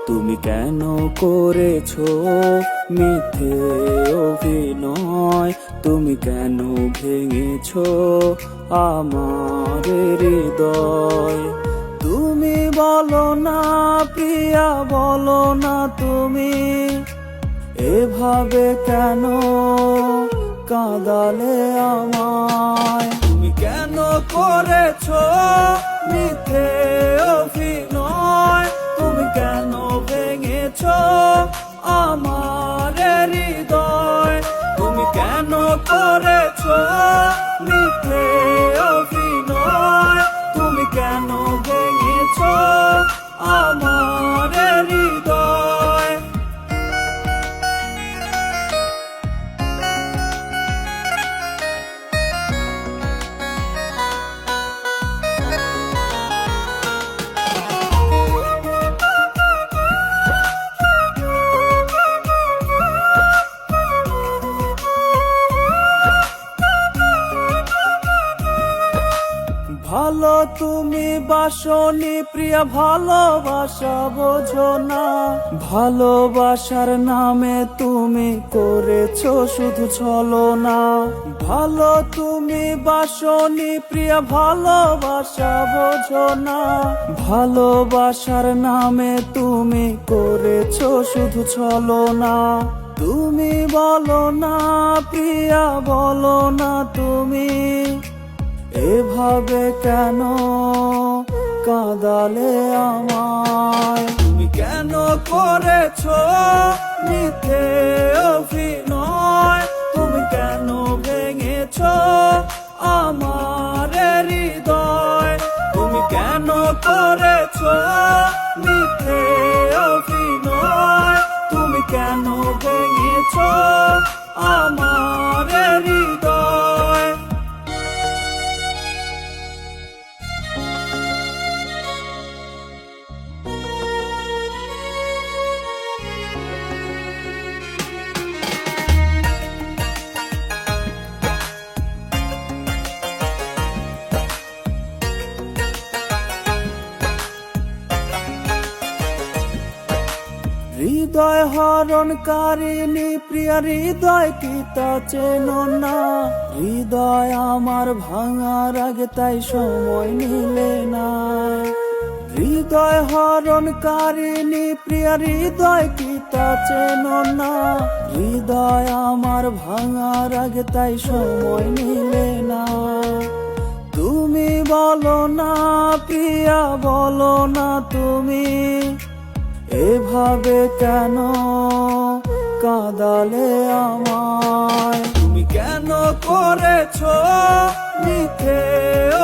তুমি কেন করেছো মিথ্যে অভিনয়? তুমি কেন ভেঙেছো আমার হৃদয়? তুমি বলো না প্রিয়া, বলো না তুমি এভাবে কেন কাঁদালে আমায়? তুমি কেন করেছো মিথ্যে অভিনয়? তুমি কেন ভেঙেছো আমার হৃদয়? তুমি কেন করেছো মিথ্যে অভিনয়? তুমি কেন ভেঙেছো আমার হৃদয়? ভালো তুমি বাসনি প্রিয়া, ভালোবাসা বোঝো না। ভালোবাসার নামে তুমি করেছো শুধু ছলনা। ভালো তুমি বাসনি প্রিয়া, ভালোবাসা বোঝো না। ভালোবাসার নামে তুমি করেছো শুধু ছলনা। তুমি বলো না প্রিয়া, বলো না তুমি এভাবে কেন কাঁদালে আমায়? তুমি কেন করেছো মিথ্যে অভিনয়? তুমি কেন ভেঙেছো আমার হৃদয়? তুমি কেন করেছো মিথ্যে অভিনয়? তুমি কেন ভেঙেছো আমার হৃদয়? হৃদয় হরণকারিণী প্রিয়া, হৃদয় কি তা চেনো না? হৃদয় আমার ভাঙার আগে তাই সময় নিলে না। হৃদয় হরণকারিণী প্রিয়া, হৃদয় কি তা চেনো না? হৃদয় আমার ভাঙার আগে তাই সময় নিলে না। তুমি বলো না প্রিয়া, বলো না তুমি এভাবে কেন কাঁদালে আমায়? তুমি কেন করেছো মিথ্যে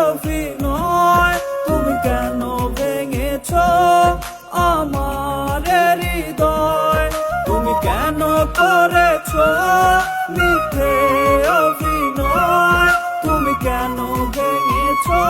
অভিনয়? তুমি কেন ভেঙেছো আমার হৃদয়? তুমি কেন করেছো মিথ্যে অভিনয়? তুমি কেন ভেঙেছো